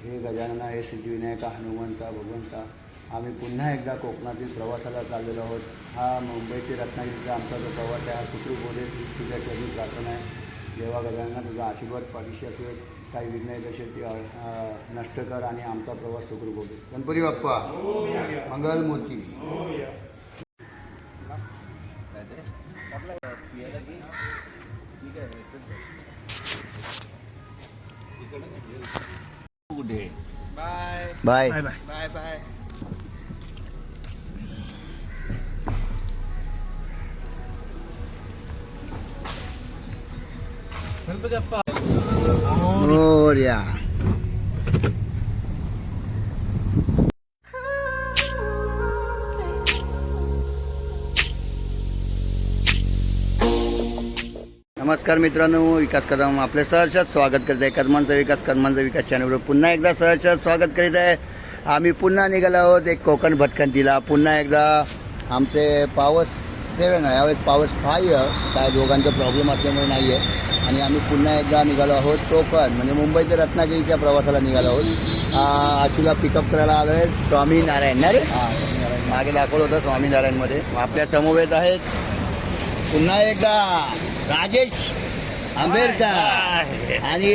हे गजानना, हे सिद्धिविनायका, हनुमंता, भगवंता, आम्ही पुन्हा एकदा कोकणातील प्रवासाला चाललेलो आहोत. हा मुंबई ते रत्नागिरीचा आमचा जो प्रवास आहे हा सुखरूप होऊ दे, तुझ्या चरणी प्रार्थना आहे. देवा गजानना तुझा आशीर्वाद पाठीशी असेल, काही विघ्न असेल ती नष्ट कर आणि आमचा प्रवास सुखरूप होऊ दे. Ganpati Bappa Mangalmurti. Bye bye bye bye. Ganpati Bappa Morya. नमस्कार मित्रांनो, विकास कदम आपले सहर्ष स्वागत करीत आहे. कदमांचा विकास चॅनलवर पुन्हा एकदा सहर्ष स्वागत करीत आहे. आम्ही पुन्हा निघालो आहोत एक कोकण भटकंतीला. पुन्हा एकदा आमचे पावस 7 आहे, यावेळेस पावस 5 काय दोघांचा प्रॉब्लेम असल्यामुळे नाही आहे. आणि आम्ही पुन्हा एकदा निघालो आहोत कोकण म्हणजे मुंबई ते रत्नागिरीच्या प्रवासाला निघालो आहोत. आशूला पिकअप करायला आलो आहे स्वामीनारायण ना रे. मागे दाखवलं होतं स्वामीनारायणमध्ये. आपल्या समवेत आहेत पुन्हा एकदा राजेश आंबेडकर आणि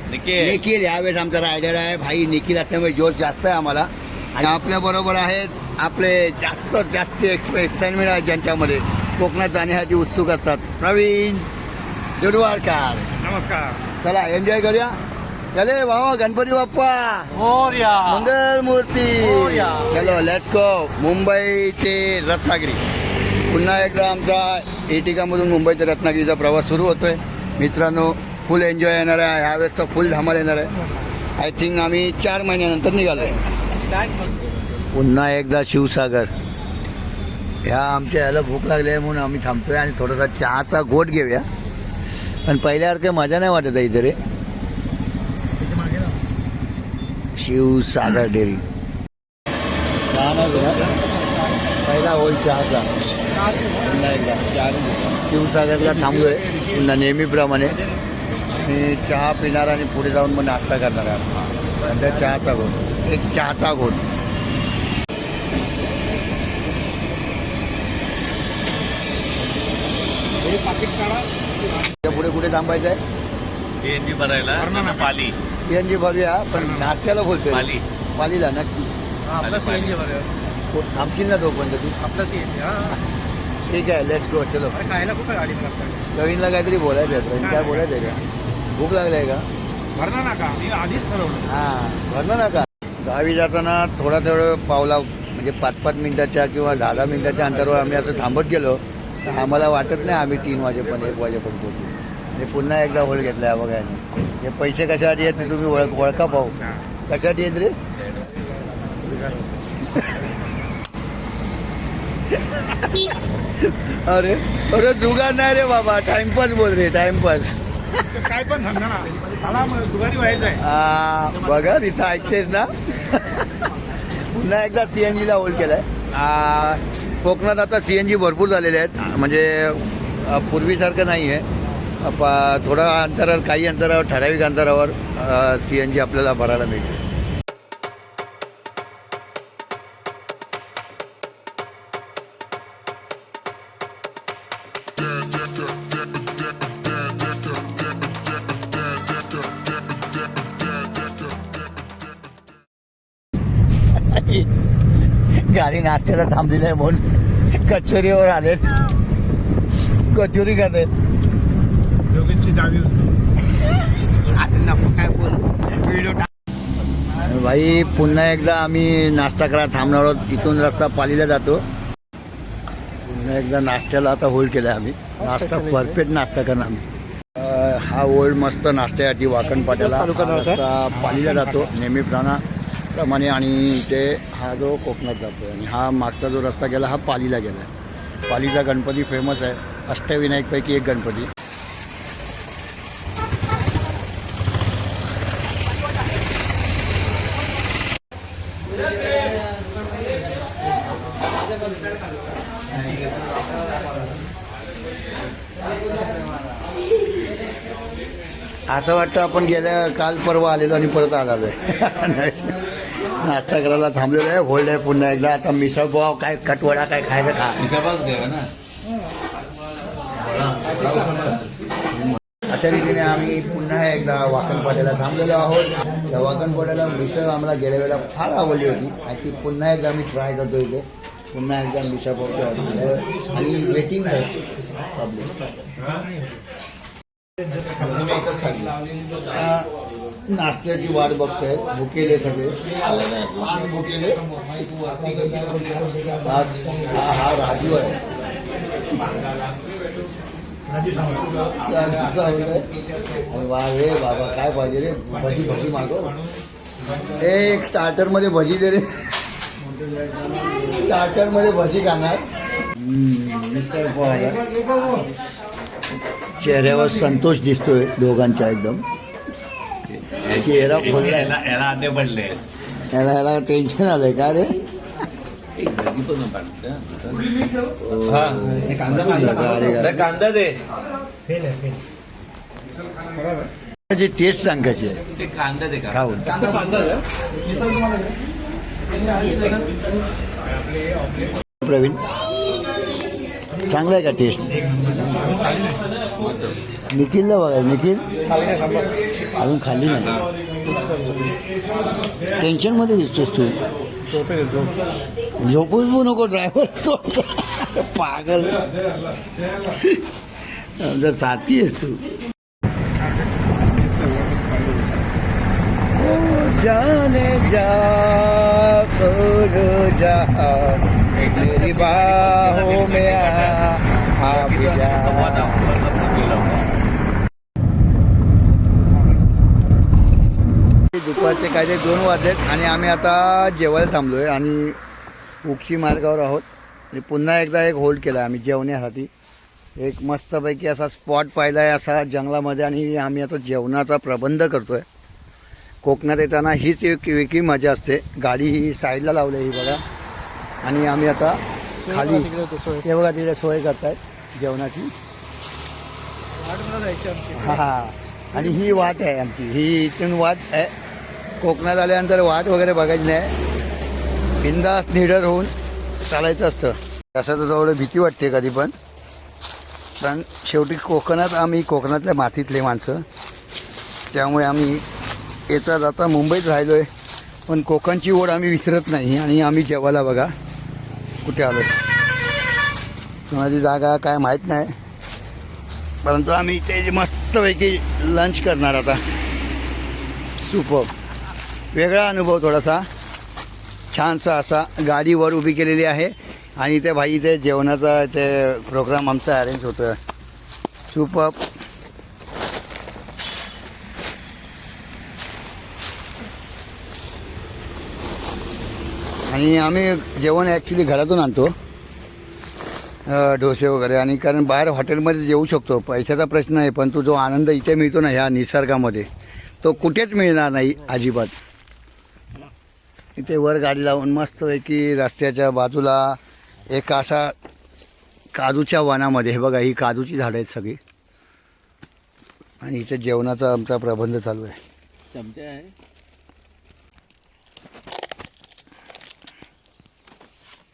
निखिल. यावेळेस आमचा रायडर आहे भाई निखिल असल्यामुळे जोश जास्त आहे आम्हाला. आणि आपल्या बरोबर आहेत आपले जास्त एक्साइटमेंट आहे ज्यांच्यामध्ये कोकणात जाण्यासाठी उत्सुक असतात, प्रवीण जुडवाडकर. नमस्कार. चला एन्जॉय करूया. चले भावा, गणपती बाप्पा मोरया, मंगलमूर्ती. चलो लेट्स गो. मुंबई ते रत्नागिरी पुन्हा एकदा आमचा एटिकामधून मुंबई ते रत्नागिरीचा प्रवास सुरू होतोय. मित्रांनो फुल एन्जॉय येणार आहे ह्यावेळेस, तर फुल धमाल येणार आहे. आय थिंक आम्ही 4 महिन्यानंतर निघालो आहे. पुन्हा एकदा शिवसागर. ह्या आमच्या ह्याला भूक लागली आहे म्हणून आम्ही थांबतोय आणि थोडासा चहाचा घोट घेऊया. पण पहिल्यासारखं मजा नाही वाटत आहे इथे रे. शिवसागर डेअरी पहिला होईल चहाचा. पुन्हा एकदा शिवसागरला थांबलोय पुन्हा नेहमीप्रमाणे. आणि चहा पिणार आणि पुढे जाऊन मग नाश्ता करणार आहे. नंतर चहाचा घोट, एक चहाचा घोट. पुढे कुठे थांबायचं आहे? सीएनजी भरायला पाली. सीएनजी भरूया, पण नाश्त्याला बोलतोय पालीला नक्की. सीएनजी भरूया. थांबशील ना तोपर्यंत तू? आपला सीएनजी. ठीक आहे, लेट्स गो. चलो. खायला कुठं गाडी नवीनला काहीतरी बोलायचं आहे. काय बोलायचं आहे का? भूक लागली आहे का? भरणा नाका मी आधीच ठरवलं. हां, भरणं नका. गावी जाताना थोडं पावला म्हणजे 5-5 मिनिटाच्या किंवा 10 मिनिटाच्या अंतरावर आम्ही असं थांबत गेलो तर आम्हाला वाटत नाही आम्ही 3 वाजेपर्यंत 1 वाजेपर्यंत पोहोचू. आणि पुन्हा एकदा होल घेतला आहे बघा. हे पैसे कशासाठी आहेत ते तुम्ही ओळखा पाहू. कशासाठी आहेत रे? अरे अरे जुगार नाही रे बाबा, टाइमपास बोल रे, टाइमपास. काय पण धंदा ना, मला जुगारी व्हायचं आहे. हा बघा तिथं ऐकतेस ना. पुन्हा एकदा सीएनजीला होल्ड केलाय. कोकणात आता सीएनजी भरपूर झालेले आहेत, म्हणजे पूर्वीसारखं नाही आहे. थोडा अंतरावर, काही अंतरावर, ठराविक अंतरावर सीएनजी आपल्याला भरायला मिळते. गाडी नाश्त्याला थांबलेली आहे म्हणून कचोरीवर आले. कचोरी खात आहेत. भाई पुन्हा एकदा आम्ही नाश्ता करायला थांबणार आहोत. इथून रस्ता पालीला जातो. पुन्हा एकदा नाश्त्याला आता होल्ड केला आम्ही. नाश्ता परफेक्ट नाश्ता करणार आम्ही. हा होल्ड मस्त नाश्त्यासाठी वाकण पाट्याला रस्ता पालीला जातो नेहमीप्रमाणे. आणि इथे हा जो कोकणात जातो आणि हा मागचा जो रस्ता गेला हा पालीला गेला. पालीचा गणपती फेमस आहे, अष्टविनायकपैकी एक गणपती. असं वाटतं आपण गेल्या काल परवा आलेलो आणि परत आलेलो आहे. नाश्ता करायला थांबलेलो आहे. होल्ड आहे पुन्हा एकदा. आता मिसळ पाव काय कटवडा काय खायला खा. अशा रीतीने आम्ही पुन्हा एकदा वाकणपाड्याला थांबलेलो आहोत. त्या वाकणपाड्याला मिसळ आम्हाला गेल्या वेळेला फार आवडली होती आणि ती पुन्हा एकदा आम्ही ट्राय करतो इथे. पुन्हा एकदा मिसळ पावची ऑर्डर आहे आणि वेटिंग आहे पब्लिक. नाश्त्याची वाट बघतोय. भुकेले सगळे पान भुकेले. आज हा राजू आहे. वा रे बाबा काय पाहिजे रे. भजी भजी मागव. एक स्टार्टर मध्ये भजी दे रे. स्टार्टर मध्ये भजी खाणार. मिसळ पाव. चेहऱ्यावर संतोष दिसतोय दोघांच्या एकदम. चेहरा खोललाय. याला अंडे पडले. याला टेन्शन आलंय का रे. कांदा दे. जी टेस्ट सांग कशी आहे. ते कांदा दे का खाऊन प्रवीण चांगला आहे का टेस्ट. निखिलला बघा. निखिल अजून खाल्ली नाही. टेन्शन मध्ये दिसतोस तू. झोपूच नको ड्रायव्हर. पागल जर साथी आहेस तू. जाने जा करो जा मेरी बाहों में आ भी जा. दुपारचे काहीतरी 2 वाजलेत आणि आम्ही आता जेवायला थांबलोय आणि उक्षी मार्गावर आहोत. पुन्हा एकदा एक होल्ड केला आम्ही जेवण्यासाठी. एक मस्तपैकी असा स्पॉट पाहिला आहे असा जंगलामध्ये आणि आम्ही आता जेवणाचा प्रबंध करतोय. कोकणात येताना हीच एक वेगळी मजा असते. गाडी ही साईडला लावली ही बघा आणि आम्ही आता खाली ते बघा तिकडे सोय करतायत जेवणाची. हा आणि ही वाट आहे आमची. ही इथून वाट आहे. कोकणात आल्यानंतर वाट वगैरे बघायची नाही. बिंदास निडर होऊन चालायचं असतं. असं तर थोडं भीती वाटते कधी पण शेवटी कोकणात आम्ही कोकणातल्या मातीतले माणसं. त्यामुळे आम्ही येता जाता मुंबईत राहिलो आहे पण कोकणची ओढ आम्ही विसरत नाही. आणि आम्ही जेवायला बघा कुठे आलो. कोणाची जागा काय माहीत नाही परंतु आम्ही इथे मस्तपैकी लंच करणार आता. सुपर वेगळा अनुभव थोडासा छानसा असा. गाडी वर उभी केलेली आहे आणि ते भाई इथे जेवणाचा ते प्रोग्राम आमचा अरेंज होतो आहे. सुपर. आणि आम्ही जेवण ॲक्च्युली घरातून आणतो डोसे वगैरे. आणि कारण बाहेर हॉटेलमध्ये जेवू शकतो पैशाचा प्रश्न आहे पण तो जो आनंद इथे मिळतो ना ह्या निसर्गामध्ये तो कुठेच मिळणार नाही अजिबात. इथे वर गाडी लावून मस्तपैकी रस्त्याच्या बाजूला एक असा काजूच्या वनामध्ये. हे बघा ही काजूची झाडं आहेत सगळी आणि इथे जेवणाचा आमचा प्रबंध चालू आहे. चमचे आहे.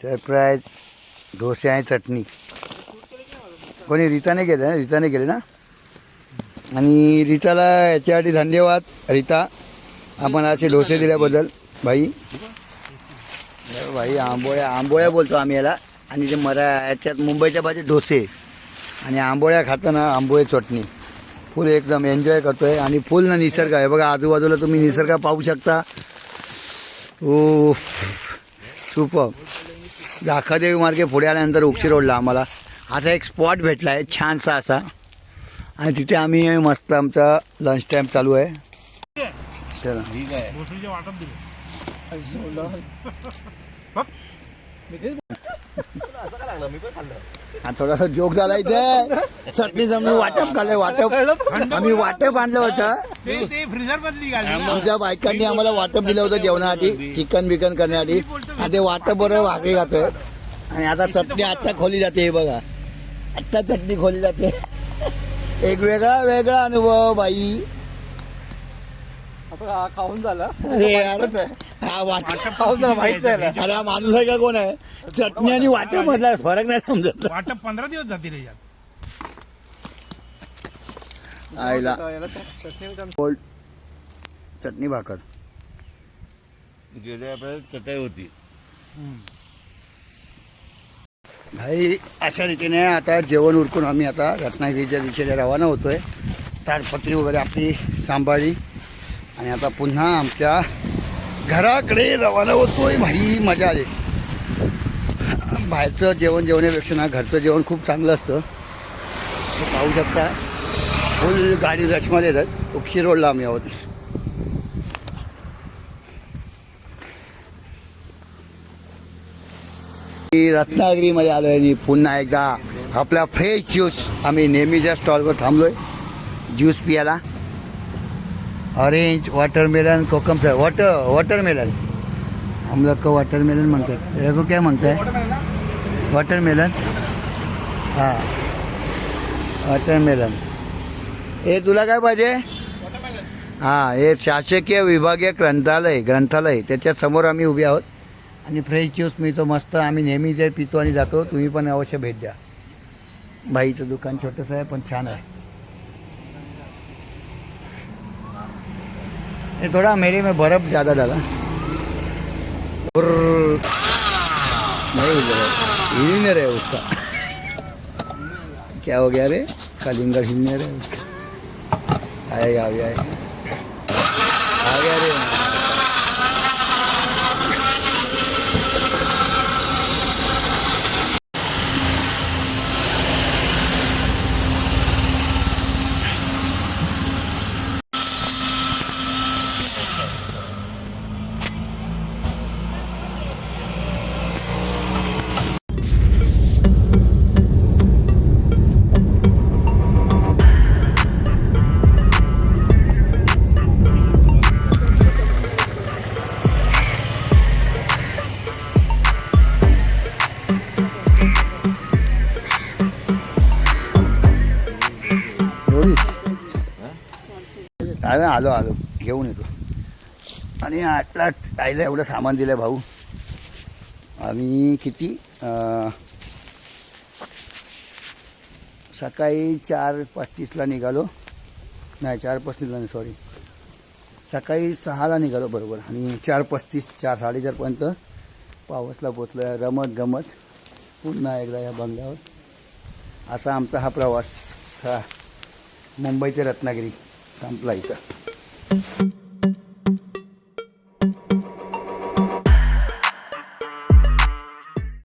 सरप्राईज डोसे आणि चटणी. कोणी रीताने गेले ना. रीताने गेले ना. आणि रीताला याच्यासाठी धन्यवाद रीता. आपण असे डोसे दिल्याबद्दल. भाई आंबोळ्या बोलतो आम्ही याला. आणि ते याच्यात मुंबईच्या बाजू डोसे आणि आंबोळ्या खाताना आंबोळे चटणी. फुल एकदम एन्जॉय करतोय आणि फुल ना निसर्ग आहे बघा. आजूबाजूला तुम्ही निसर्ग पाहू शकता. ओ सुपर. दाखादेवी मार्गे पुढे आल्यानंतर उक्षी रोडला आम्हाला आता एक स्पॉट भेटला आहे छानसा असा आणि तिथे आम्ही मस्त आमचा लंच टाईम चालू आहे. चला थोडासा जोक झाला इथे. चटणी जमून वाटप खाल्लंय. वाटप आम्ही वाटप आणलं होतं. आमच्या बायकांनी आम्हाला वाटप दिलं होतं जेवणासाठी चिकन बिकन करण्यासाठी. आणि ते वाटप बरोबर भाकरी खातोय आणि आता चटणी आत्ता खोली जाते. हे बघा आत्ता चटणी खोली जाते. एक वेगळा अनुभव बाई. खाऊन झाला अरे यार हा खाऊन झाला माहित नाही अरे हा माणूस आहे का कोण आहे चटणी आणि वाट्यामधला फरक नाही समजत वाटप 15 दिवस जातील याच्यात. आईला कोल्ड चटणी भाकर गेल्या आपल्याला चटाई होती. भाई अशा रीतीने आता जेवण उरकून आम्ही आता रत्नागिरीच्या दिशेने रवाना होतोय. ताडपत्री वगैरे आपली सांभाळली आणि आता पुन्हा आमच्या घराकडे रवाना होतोय. भाई मजा आली. बाहेरचं जेवण जेवण्यापेक्षा ना घरचं जेवण खूप चांगलं असतं. हे पाहू शकता फुल गाडी रशमध्ये येतात. उक्षी रोडला आम्ही आहोत. रत्नागिरीमध्ये आलो आहे आणि पुन्हा एकदा आपला फ्रेश ज्यूस आम्ही नेहमीच्या स्टॉलवर थांबलोय ज्यूस पियाला. ऑरेंज वाटरमेलन कोकम वाटरमेलन हम लोग को वाटरमेलन म्हणतात. याको काय म्हणताय वाटरमेलन. हां वाटरमेलन. हे तुला काय पाहिजे. हां हे शासकीय विभागीय ग्रंथालय त्याच्या समोर आम्ही उभे आहोत आणि फ्रेश ज्यूस मिळतो मस्त. आम्ही नेहमी जे पितो आणि जातो. तुम्ही पण अवश्य भेट द्या. भाईचं दुकान छोटंसं आहे पण छान आहे. ये थोड़ा मेरे में बर्फ ज़्यादा डाला और नहीं हिल नहीं रहे उसका. क्या हो गया रे कलिंगर हिल नहीं रहे उसका. आएगा अभी आएगा आ गया रे. अरे आलो घेऊन येतो. आणि आटला आईला एवढं सामान दिलं भाऊ. आम्ही किती सकाळी 4:35ला निघालो. नाही 4:35ला नाही सॉरी सकाळी 6ला निघालो बरोबर. आणि 4:35 4:30पर्यंत पावसला पोचलो. रमत गमत पुन्हा एकदा या बंगल्यावर. असा आमचा हा प्रवास मुंबई ते रत्नागिरी संपला इथं.